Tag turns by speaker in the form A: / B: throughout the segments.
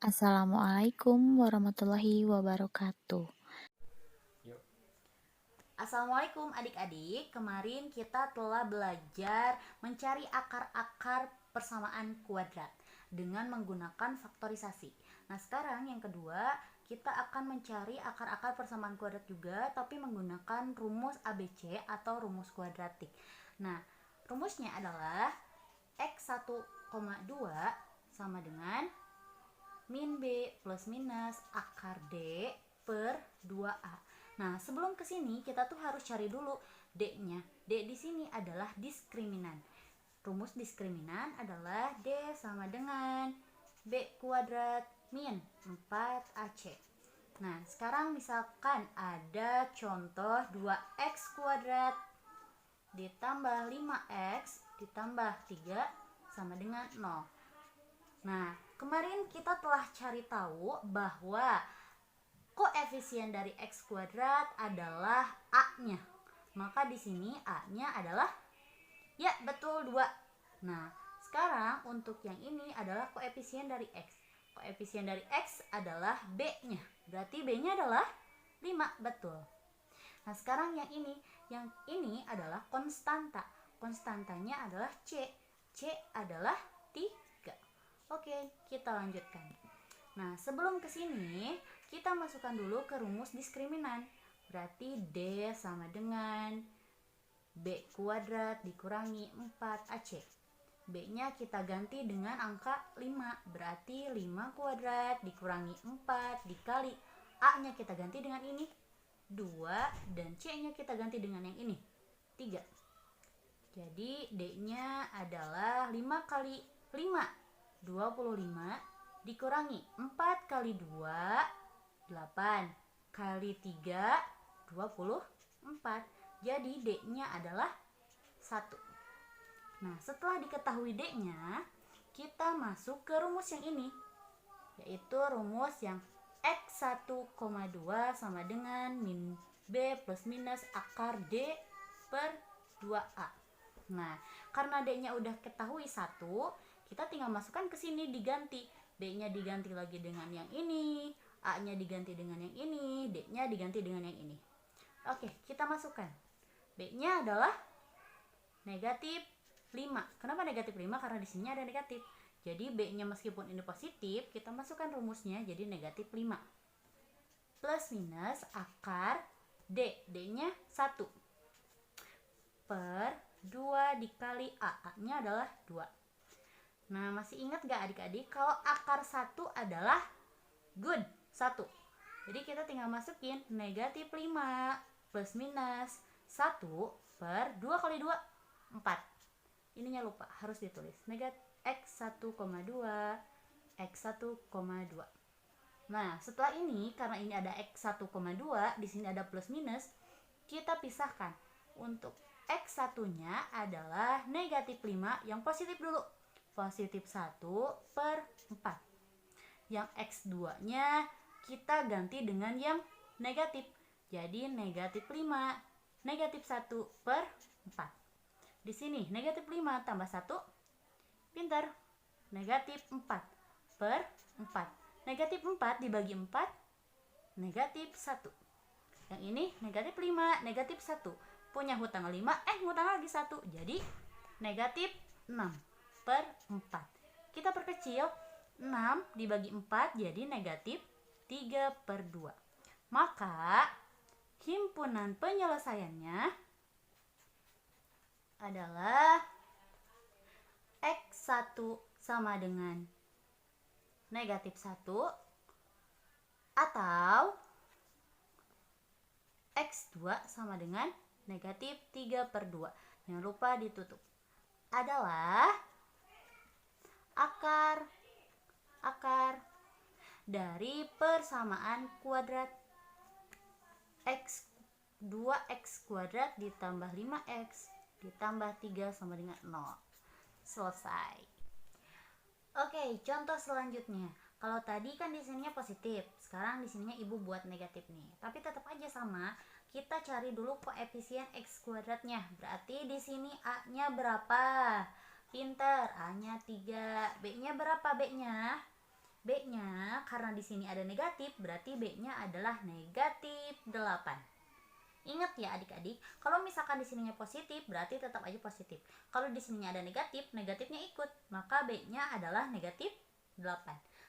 A: Assalamualaikum warahmatullahi wabarakatuh.
B: Assalamualaikum adik-adik. Kemarin kita telah belajar mencari akar-akar persamaan kuadrat dengan menggunakan faktorisasi. Nah, sekarang yang kedua, kita akan mencari akar-akar persamaan kuadrat juga tapi menggunakan rumus ABC atau rumus kuadratik. Nah, rumusnya adalah X1,2 sama dengan min B plus minus akar D per 2A. Nah, sebelum ke sini kita tuh harus cari dulu D-nya. D di sini adalah diskriminan. Rumus diskriminan adalah D sama dengan B kuadrat min 4AC. Nah, sekarang misalkan ada contoh 2X kuadrat ditambah 5X ditambah 3 sama dengan 0. Nah, kemarin kita telah cari tahu bahwa koefisien dari X kuadrat adalah A-nya. Maka di sini A-nya adalah, ya betul, 2. Nah, sekarang untuk yang ini adalah koefisien dari X. Koefisien dari X adalah B-nya. Berarti B-nya adalah 5, betul. Nah, sekarang yang ini adalah konstanta. Konstantanya adalah C. C adalah 3. Oke, kita lanjutkan. Nah, sebelum ke sini, kita masukkan dulu ke rumus diskriminan. Berarti D sama dengan B kuadrat dikurangi 4AC. B-nya kita ganti dengan angka 5. Berarti 5 kuadrat dikurangi 4 dikali A-nya kita ganti dengan ini 2 dan C-nya kita ganti dengan yang ini 3. Jadi D-nya adalah 5 kali 5 25 dikurangi 4 kali 2 8 kali 3 24. Jadi D-nya adalah 1. Nah, setelah diketahui D-nya, kita masuk ke rumus yang ini, yaitu rumus yang X1,2 sama dengan min B plus minus akar D per 2A. Nah, karena D-nya udah ketahui 1, kita tinggal masukkan ke sini diganti. B-nya diganti lagi dengan yang ini, A-nya diganti dengan yang ini, D-nya diganti dengan yang ini. Oke, kita masukkan. B-nya adalah negatif 5. Kenapa negatif 5? Karena di sini ada negatif. Jadi B-nya meskipun ini positif, kita masukkan rumusnya jadi negatif 5. Plus minus akar D. D-nya 1 per 2 dikali A. A-nya adalah 2. Nah, masih ingat gak adik-adik kalau akar 1 adalah good 1. Jadi kita tinggal masukin negatif 5 plus minus 1 per 2 kali 2 4. Ininya lupa, harus ditulis negatif X1,2 X1,2. Nah, setelah ini karena ini ada X1,2, di sini ada plus minus, kita pisahkan. Untuk X1-nya adalah negatif 5, yang positif dulu. Positif 1 per 4. Yang X2-nya kita ganti dengan yang negatif. Jadi negatif 5, negatif 1 per 4. Di sini negatif 5 tambah 1, pintar, negatif 4 per 4. Negatif 4 dibagi 4, negatif 1. Yang ini negatif 5, negatif 1. Punya hutang 5, hutang lagi 1. Jadi negatif 6 per 4. Kita perkecil, 6 dibagi 4 jadi negatif 3 per 2. Maka himpunan penyelesaiannya adalah X1 sama dengan negatif 1 atau X2 sama dengan negatif 3 per 2. Jangan lupa ditutup. Adalah akar dari persamaan kuadrat X 2X kuadrat ditambah 5X ditambah 3 sama dengan 0. Selesai. Oke, contoh selanjutnya. Kalau tadi kan di sininya positif, sekarang di sininya ibu buat negatif nih. Tapi tetap aja sama, kita cari dulu koefisien X kuadratnya. Berarti di sini A-nya berapa? Pinter, A-nya 3. B-nya berapa B-nya? B-nya B-nya karena di sini ada negatif, berarti B-nya adalah negatif 8. Ingat ya adik-adik, kalau misalkan di sininya positif, berarti tetap aja positif. Kalau di sininya ada negatif, negatifnya ikut, maka B-nya adalah negatif 8.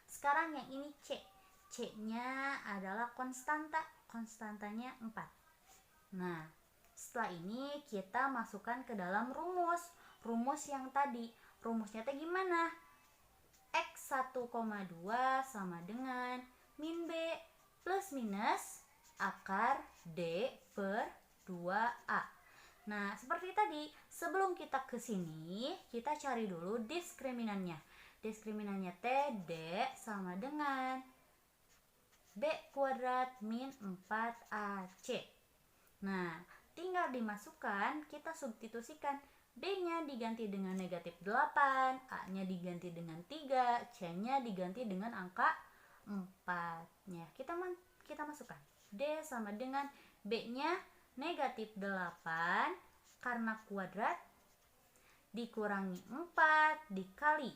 B: Sekarang yang ini C. C-nya adalah konstanta, konstantanya 4. Nah, setelah ini kita masukkan ke dalam rumus. Rumus yang tadi, rumusnya teh gimana? X 1,2 sama dengan min B plus minus akar D per 2A. Nah, seperti tadi, sebelum kita ke sini, kita cari dulu diskriminannya. Diskriminannya T, D sama dengan B kuadrat min 4AC. Nah, tinggal dimasukkan, kita substitusikan. B-nya diganti dengan negatif 8, A-nya diganti dengan 3, C-nya diganti dengan angka 4. Ya, kita masukkan. D sama dengan B-nya negatif 8 karena kuadrat dikurangi 4 dikali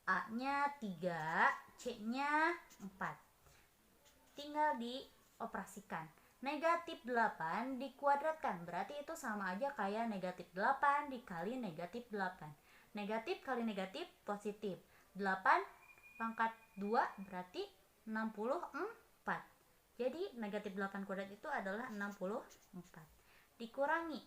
B: A-nya 3, C-nya 4. Tinggal dioperasikan. Negatif 8 dikuadratkan, berarti itu sama aja kayak negatif 8 dikali negatif 8. Negatif kali negatif positif. 8 pangkat 2 berarti 64. Jadi negatif 8 kuadrat itu adalah 64. Dikurangi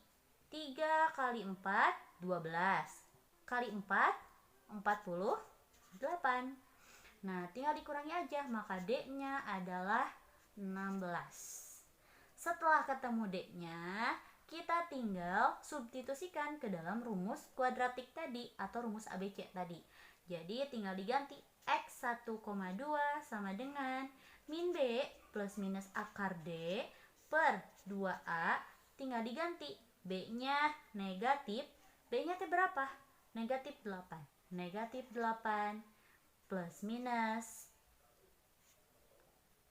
B: 3 kali 4 12. Kali 4 48. Nah, tinggal dikurangi aja, maka D-nya adalah 16. Setelah ketemu D-nya, kita tinggal substitusikan ke dalam rumus kuadratik tadi atau rumus ABC tadi. Jadi tinggal diganti X 1,2 sama dengan min B plus minus akar D per 2A. Tinggal diganti B-nya negatif. B-nya itu berapa? Negatif 8. Negatif 8 plus minus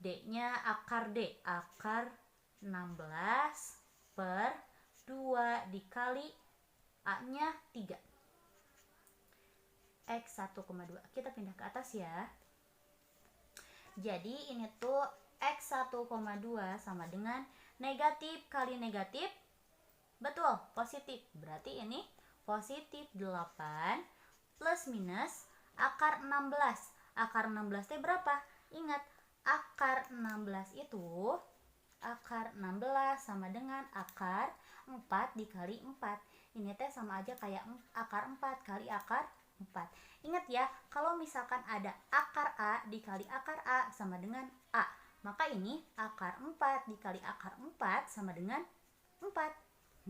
B: D-nya akar D, akar 16 per 2 dikali A-nya 3. X 1,2. Kita pindah ke atas ya. Jadi ini tuh X 1,2 sama dengan negatif kali negatif. Betul, positif. Berarti ini positif 8 plus minus akar 16. Akar 16 itu berapa? Ingat, akar 16 itu akar 16 sama dengan akar 4 dikali 4. Ini teh sama aja kayak akar 4 kali akar 4. Ingat ya, kalau misalkan ada akar A dikali akar A sama dengan A, maka ini akar 4 dikali akar 4 sama dengan 4.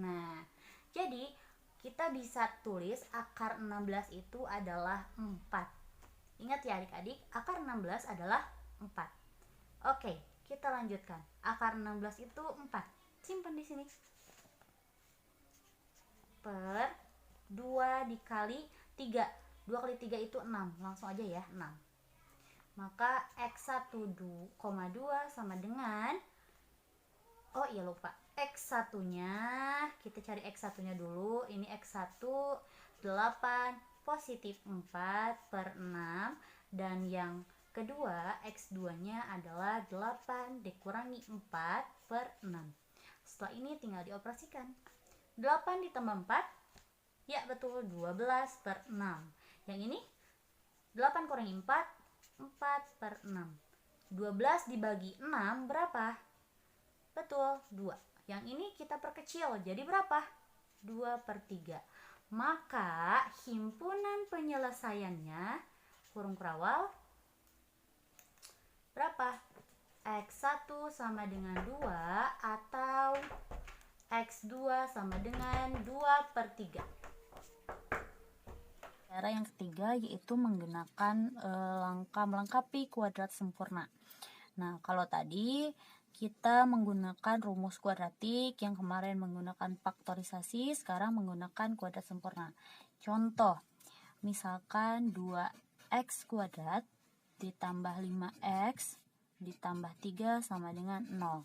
B: Nah, jadi kita bisa tulis akar 16 itu adalah 4. Ingat ya adik-adik, akar 16 adalah 4. Oke, kita lanjutkan. Akar 16 itu 4. Simpan di sini. Per 2 dikali 3. 2 kali 3 itu 6. Langsung aja ya, 6. Maka X 1,2 sama dengan, oh iya lupa, X1 nya kita cari X1 nya dulu. Ini X1 8 positif 4 per 6. Dan yang kedua, X2 nya adalah 8 dikurangi 4 per 6. Setelah ini tinggal dioperasikan. 8 ditambah 4, ya betul, 12 per 6. Yang ini 8 kurangi 4, 4 per 6. 12 dibagi 6 berapa? Betul, 2. Yang ini kita perkecil, jadi berapa? 2 per 3. Maka himpunan penyelesaiannya, kurung kurawal, berapa? X1 sama dengan 2 atau X2 sama dengan 2 per 3.
A: Cara yang ketiga yaitu menggunakan langkah melengkapi kuadrat sempurna. Nah, kalau tadi kita menggunakan rumus kuadratik, yang kemarin menggunakan faktorisasi, sekarang menggunakan kuadrat sempurna. Contoh, misalkan 2x kuadrat ditambah 5x ditambah 3 sama dengan 0.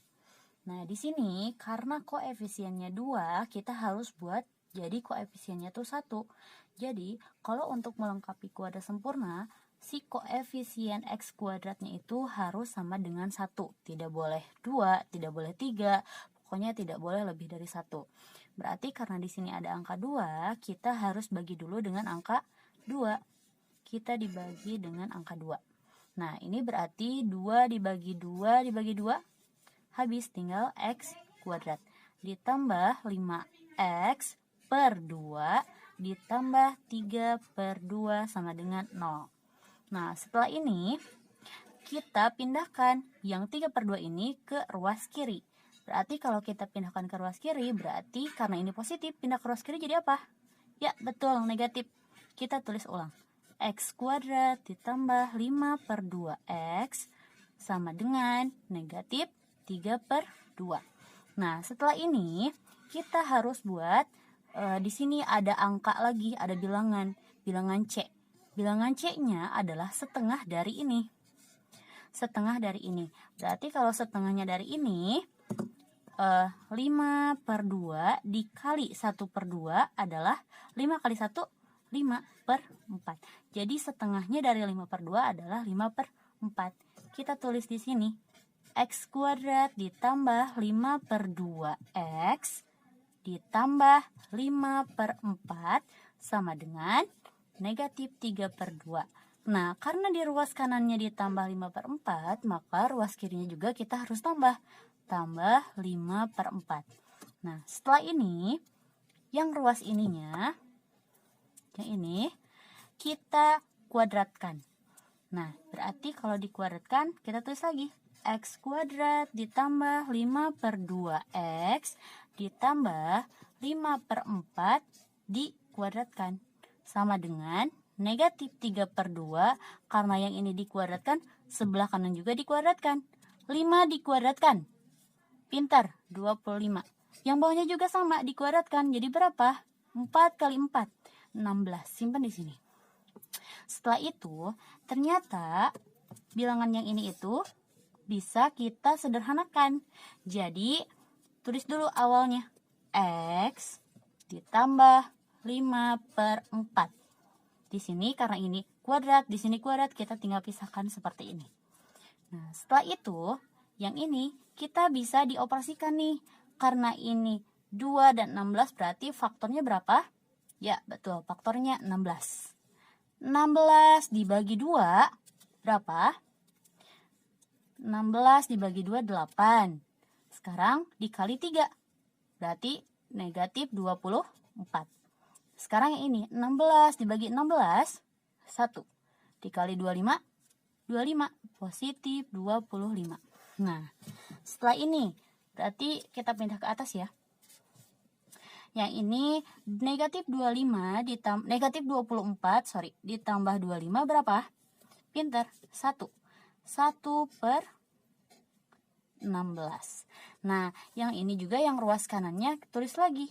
A: Nah, di sini karena koefisiennya 2, kita harus buat jadi koefisiennya tuh 1. Jadi, kalau untuk melengkapi kuadrat sempurna, si koefisien X kuadratnya itu harus sama dengan 1. Tidak boleh 2, tidak boleh 3, pokoknya tidak boleh lebih dari 1. Berarti karena di sini ada angka 2, kita harus bagi dulu dengan angka 2. Kita dibagi dengan angka 2. Nah, ini berarti 2 dibagi 2 dibagi 2, habis tinggal X kuadrat. Ditambah 5X per 2 ditambah 3 per 2 sama dengan 0. Nah, setelah ini kita pindahkan yang 3 per 2 ini ke ruas kiri. Berarti kalau kita pindahkan ke ruas kiri, berarti karena ini positif, pindah ke ruas kiri jadi apa? Ya, betul, negatif. Kita tulis ulang. X kuadrat ditambah 5 per 2X sama dengan negatif 3 per 2. Nah, setelah ini kita harus buat di sini ada angka lagi, ada bilangan C. Bilangan C-nya adalah setengah dari ini. Setengah dari ini. Berarti kalau setengahnya dari ini 5 per 2 dikali 1 per 2 adalah 5 kali 1, 5 per 4. Jadi setengahnya dari 5 per 2 adalah 5 per 4. Kita tulis di sini. X kuadrat ditambah 5 per 2X ditambah 5 per 4 sama dengan negatif 3 per 2. Nah, karena di ruas kanannya ditambah 5 per 4, maka ruas kirinya juga kita harus tambah 5 per 4. Nah, setelah ini, yang ruas ininya, yang ini, kita kuadratkan. Nah, berarti kalau dikuadratkan, kita tulis lagi. X kuadrat ditambah 5 per 2X ditambah 5 per 4 dikuadratkan. Sama dengan negatif 3 per 2, karena yang ini dikuadratkan, sebelah kanan juga dikuadratkan. 5 dikuadratkan. Pintar, 25. Yang bawahnya juga sama, dikuadratkan. Jadi berapa? 4 kali 4, 16. Simpan di sini. Setelah itu, ternyata bilangan yang ini itu bisa kita sederhanakan. Jadi, tulis dulu awalnya. X ditambah 5 per 4. Di sini karena ini kuadrat, di sini kuadrat, kita tinggal pisahkan seperti ini. Nah, setelah itu, yang ini kita bisa dioperasikan nih. Karena ini 2 dan 16 berarti faktornya berapa? Ya, betul, faktornya 16. 16 dibagi 2 berapa? 16 dibagi 2, 8. Sekarang dikali 3. Berarti negatif 24. Sekarang yang ini, 16 dibagi 16, 1. Dikali 25, 25. Positif 25. Nah, setelah ini, berarti kita pindah ke atas ya. Yang ini negatif 25 negatif 24, ditambah 25 berapa? Pinter, 1. 1 per 16. Nah, yang ini juga yang ruas kanannya tulis lagi.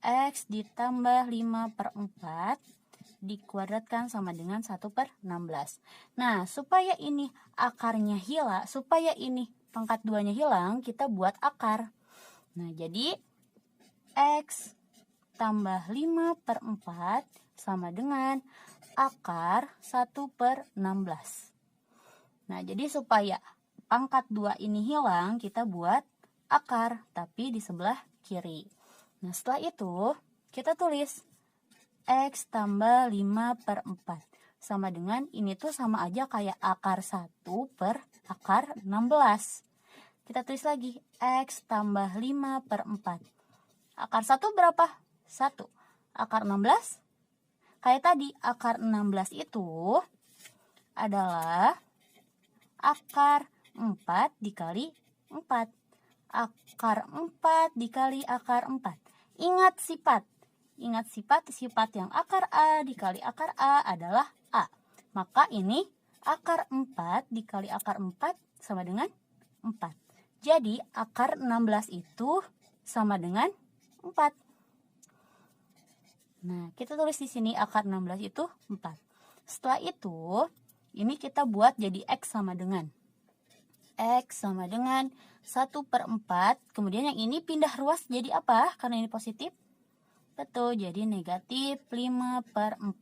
A: X ditambah 5 per 4 dikuadratkan sama dengan 1 per 16. Nah, supaya ini akarnya hilang, supaya ini pangkat 2-nya hilang, kita buat akar. Nah, jadi X tambah 5 per 4 sama dengan akar 1 per 16. Nah, jadi supaya pangkat 2 ini hilang, kita buat akar, tapi di sebelah kiri. Nah, setelah itu, kita tulis X tambah 5 per 4. Sama dengan, ini tuh sama aja kayak akar 1 per akar 16. Kita tulis lagi, X tambah 5 per 4. Akar 1 berapa? 1. Akar 16? Kayak tadi, akar 16 itu adalah akar 4 dikali 4. Akar 4 dikali akar 4. Ingat sifat yang akar A dikali akar A adalah A. Maka ini akar 4 dikali akar 4 sama dengan 4. Jadi akar 16 itu sama dengan 4. Nah, kita tulis di sini akar 16 itu 4. Setelah itu, ini kita buat jadi X sama dengan 1 per 4. Kemudian yang ini pindah ruas jadi apa? Karena ini positif. Betul, jadi negatif 5 per 4.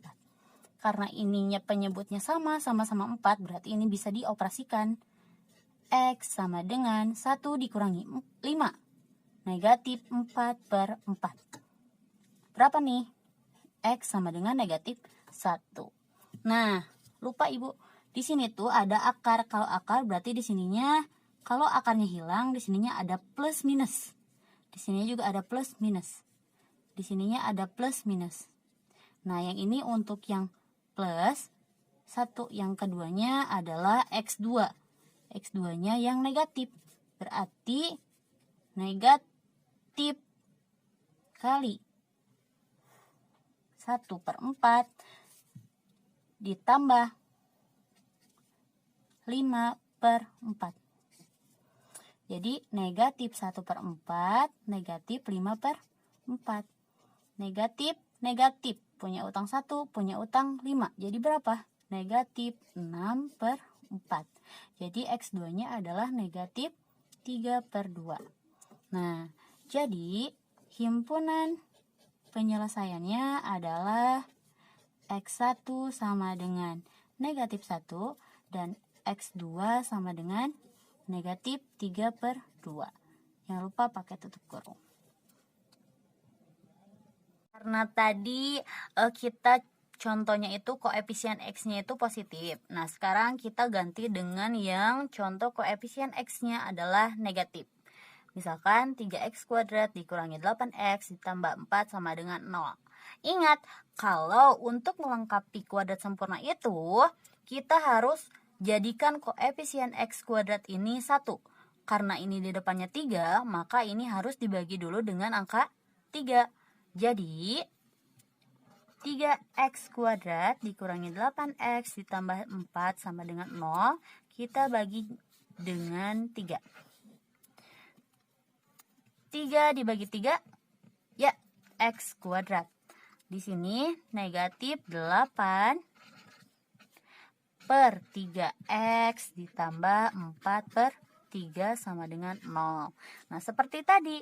A: Karena ininya penyebutnya sama-sama 4, berarti ini bisa dioperasikan. X sama dengan 1 dikurangi 5. Negatif 4/4. Berapa nih? X sama dengan negatif 1. Nah, lupa Ibu. Di sini tuh ada akar. Kalau akar berarti di sininya, kalau akarnya hilang, di sininya ada plus minus. Di sini juga ada plus minus. Di sininya ada plus minus. Nah, yang ini untuk yang plus 1, yang keduanya adalah X2. X2-nya yang negatif. Berarti negatif kali 1/4 ditambah 5/4. Jadi negatif 1/4, negatif 5/4. Negatif, negatif. Punya utang 1, punya utang 5. Jadi berapa? Negatif 6/4. Jadi X2-nya adalah negatif 3/2. Nah, jadi himpunan penyelesaiannya adalah X1 sama dengan negatif 1 dan X2 sama dengan negatif 3/2. Jangan lupa pakai tutup kurung. Karena tadi kita contohnya itu koefisien X-nya itu positif. Nah, sekarang kita ganti dengan yang contoh koefisien X-nya adalah negatif. Misalkan 3x kuadrat dikurangi 8x ditambah 4 sama dengan 0. Ingat, kalau untuk melengkapi kuadrat sempurna itu, kita harus jadikan koefisien x kuadrat ini 1. Karena ini di depannya 3, maka ini harus dibagi dulu dengan angka 3. Jadi, 3x kuadrat dikurangi 8x ditambah 4 sama dengan 0, kita bagi dengan 3. 3 dibagi 3, ya, x kuadrat. Di sini negatif 8/3x ditambah 4/3 sama dengan 0. Nah, seperti tadi,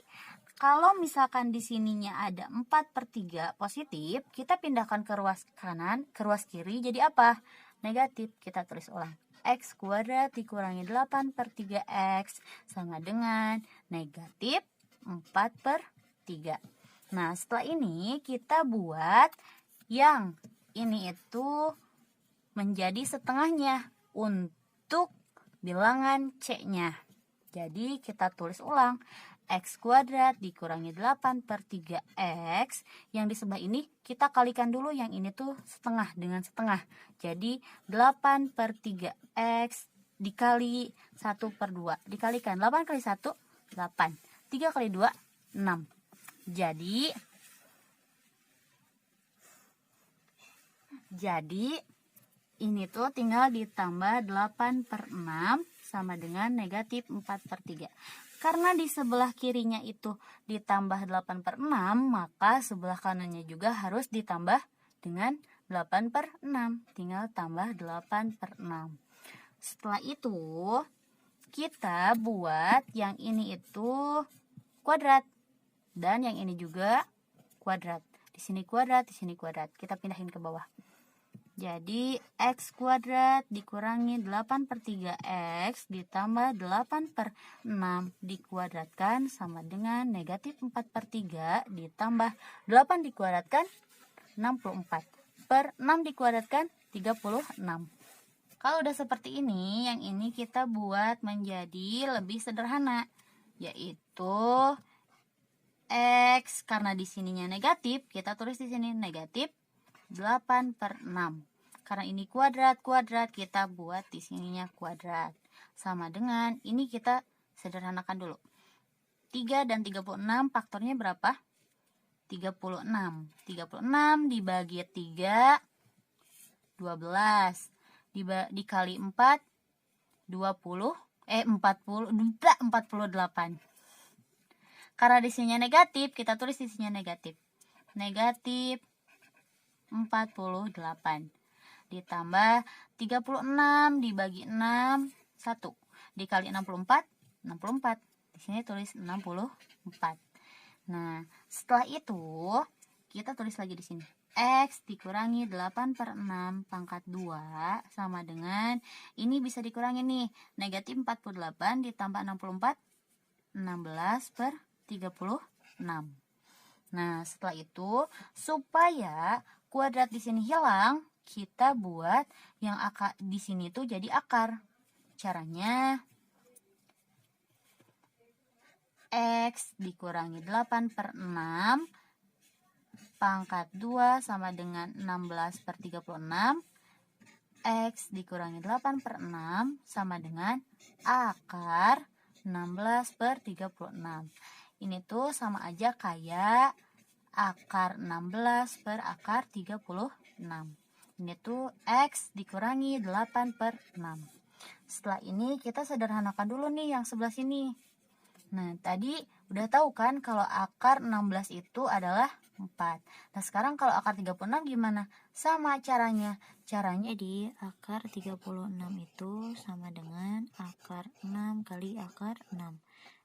A: kalau misalkan di sininya ada 4/3 positif, kita pindahkan ke ruas kanan, ke ruas kiri, jadi apa? Negatif. Kita tulis ulang. X kuadrat dikurangi 8/3x sama dengan negatif 4/3. Nah, setelah ini kita buat yang ini itu menjadi setengahnya untuk bilangan C-nya. Jadi kita tulis ulang. X kuadrat dikurangi 8/3x. Yang di sebelah ini kita kalikan dulu, yang ini tuh setengah dengan setengah. Jadi 8/3x dikali 1/2. Dikalikan 8 kali 1, 8. 3 kali 2, 6. Jadi ini tuh tinggal ditambah 8/6 sama dengan negatif 4/3. Karena di sebelah kirinya itu ditambah 8/6, maka sebelah kanannya juga harus ditambah dengan 8/6. Tinggal tambah 8/6. Setelah itu kita buat yang ini itu kuadrat dan yang ini juga kuadrat. Di sini kuadrat, di sini kuadrat. Kita pindahin ke bawah. Jadi x kuadrat dikurangi 8/3x ditambah 8/6 dikuadratkan sama dengan negatif 4/3 ditambah 8 dikuadratkan 64 per 6 dikuadratkan 36. Kalau udah seperti ini, yang ini kita buat menjadi lebih sederhana, yaitu X, karena di sininya negatif, kita tulis di sini negatif 8/6. Karena ini kuadrat, kita buat di sininya kuadrat. Sama dengan, ini kita sederhanakan dulu. 3 dan 36 faktornya berapa? 36. 36 dibagi 3, 12. Dikali 4, 48. Karena di sininya negatif, kita tulis di sininya negatif. Negatif 48. Ditambah 36 dibagi 6, 1. Dikali 64, 64. Di sini tulis 64. Nah, setelah itu kita tulis lagi di sini. X dikurangi 8/6 pangkat 2 sama dengan, ini bisa dikurangi nih, negatif 48 ditambah 64, 16/36. Nah, setelah itu, supaya kuadrat di sini hilang, kita buat yang akar di sini tuh jadi akar. Caranya, X dikurangi 8/6 pangkat 2 sama dengan 16/36. X dikurangi 8/6 sama dengan akar 16/36. Ini tuh sama aja kayak akar 16 per akar 36. Ini tuh X dikurangi 8/6. Setelah ini kita sederhanakan dulu nih yang sebelah sini. Nah, tadi udah tahu kan kalau akar 16 itu adalah 4. Nah, sekarang kalau akar 36 gimana? Sama caranya. Caranya di akar 36 itu sama dengan akar 6 kali akar 6.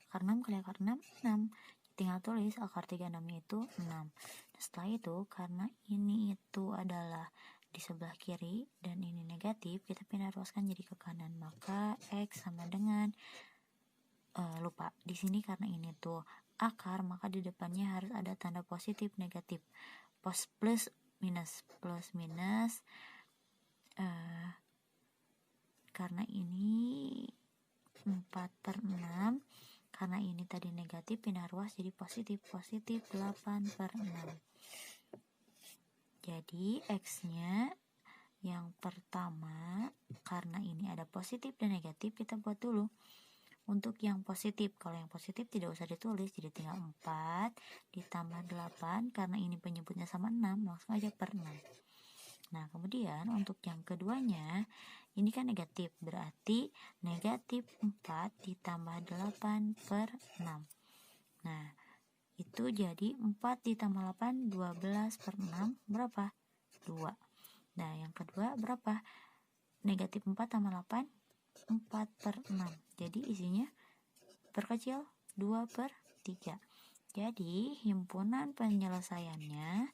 A: Akar 6 kali akar 6, 6. Tinggal tulis akar 36 itu 6. Setelah itu, karena ini itu adalah di sebelah kiri dan ini negatif, kita pindah ruaskan jadi ke kanan. Maka X sama dengan lupa di sini karena ini tuh akar, maka di depannya harus ada tanda positif negatif, plus minus karena ini 4/6, karena ini tadi negatif pindah ruas jadi positif 8/6. Jadi X nya yang pertama, karena ini ada positif dan negatif, kita buat dulu untuk yang positif. Kalau yang positif tidak usah ditulis, jadi tinggal 4 ditambah 8, karena ini penyebutnya sama 6, langsung aja per 6. Nah, kemudian untuk yang keduanya, ini kan negatif, berarti negatif 4 ditambah 8/6. Nah, itu jadi 4 ditambah 8, 12/6, berapa? 2. Nah, yang kedua berapa? Negatif 4 tambah 8, 4/6. Jadi isinya perkecil 2/3. Jadi himpunan penyelesaiannya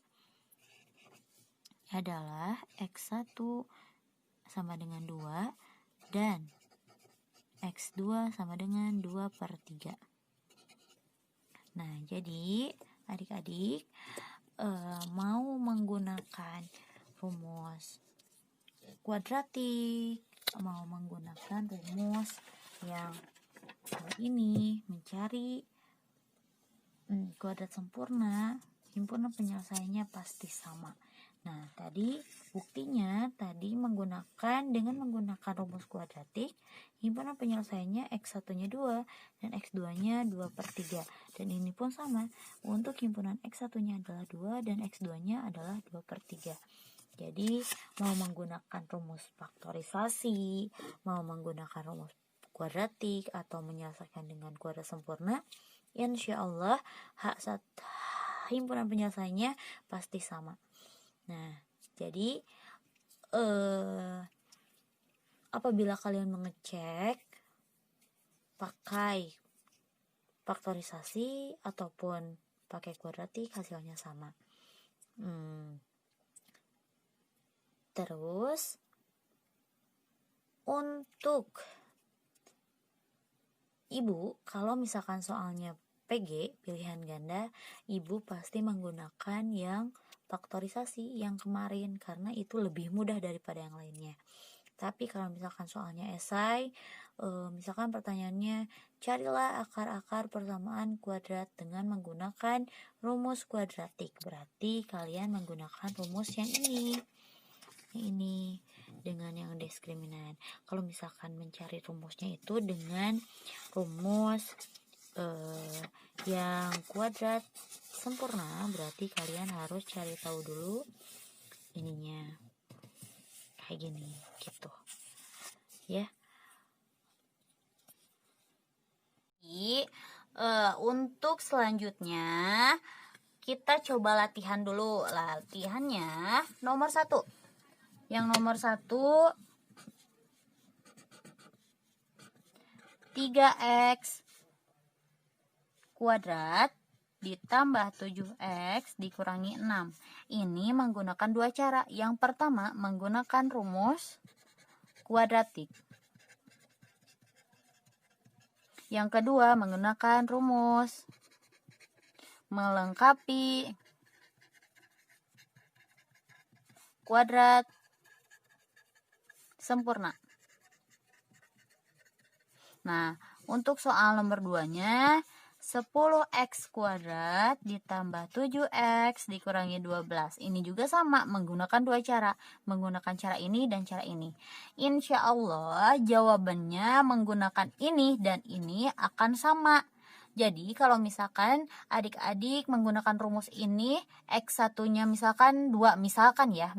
A: adalah X1 sama dengan 2 dan X2 sama dengan 2/3. Nah, jadi adik-adik mau menggunakan rumus kuadratik, mau menggunakan rumus yang ini, mencari kuadrat sempurna, himpunan penyelesaiannya pasti sama. Nah, tadi buktinya dengan menggunakan rumus kuadratik, himpunan penyelesaiannya X1-nya 2 dan X2-nya 2/3. Dan ini pun sama, untuk himpunan X1-nya adalah 2 dan X2-nya adalah 2/3. Jadi mau menggunakan rumus faktorisasi, mau menggunakan rumus kuadratik, atau menyelesaikan dengan kuadrat sempurna, insya Allah himpunan penyelesaiannya pasti sama. Nah, jadi apabila kalian mengecek pakai faktorisasi ataupun pakai kuadratik, hasilnya sama. Terus untuk ibu, kalau misalkan soalnya PG, pilihan ganda, ibu pasti menggunakan yang faktorisasi yang kemarin karena itu lebih mudah daripada yang lainnya. Tapi kalau misalkan soalnya esai, misalkan pertanyaannya carilah akar-akar persamaan kuadrat dengan menggunakan rumus kuadratik, berarti kalian menggunakan rumus yang ini dengan yang diskriminan. Kalau misalkan mencari rumusnya itu dengan rumus yang kuadrat sempurna, berarti kalian harus cari tahu dulu ininya kayak gini gitu ya. Jadi untuk selanjutnya kita coba latihan dulu. Latihannya nomor 1. Yang nomor 1, 3x kuadrat ditambah 7x dikurangi 6. Ini menggunakan dua cara. Yang pertama menggunakan rumus kuadratik. Yang kedua menggunakan rumus melengkapi kuadrat sempurna. Nah, untuk soal nomor 2-nya 10x kuadrat ditambah 7x dikurangi 12. Ini juga sama, menggunakan dua cara. Menggunakan cara ini dan cara ini. Insya Allah jawabannya menggunakan ini dan ini akan sama. Jadi kalau misalkan adik-adik menggunakan rumus ini, X1-nya misalkan 2, misalkan 2,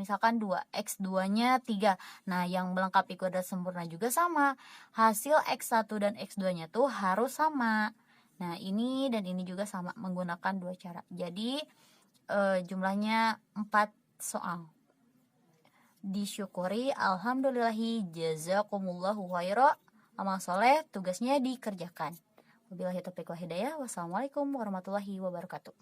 A: X2-nya 3. Nah, yang melengkapi kuadrat sempurna juga sama. Hasil X1 dan X2-nya tuh harus sama. Nah, ini dan ini juga sama, menggunakan dua cara. Jadi jumlahnya 4 soal. Disyukuri, alhamdulillahi, jazakumullahu khaira. Amal soleh tugasnya dikerjakan. Wabillahi taufiq wal hidayah. Wassalamualaikum warahmatullahi wabarakatuh.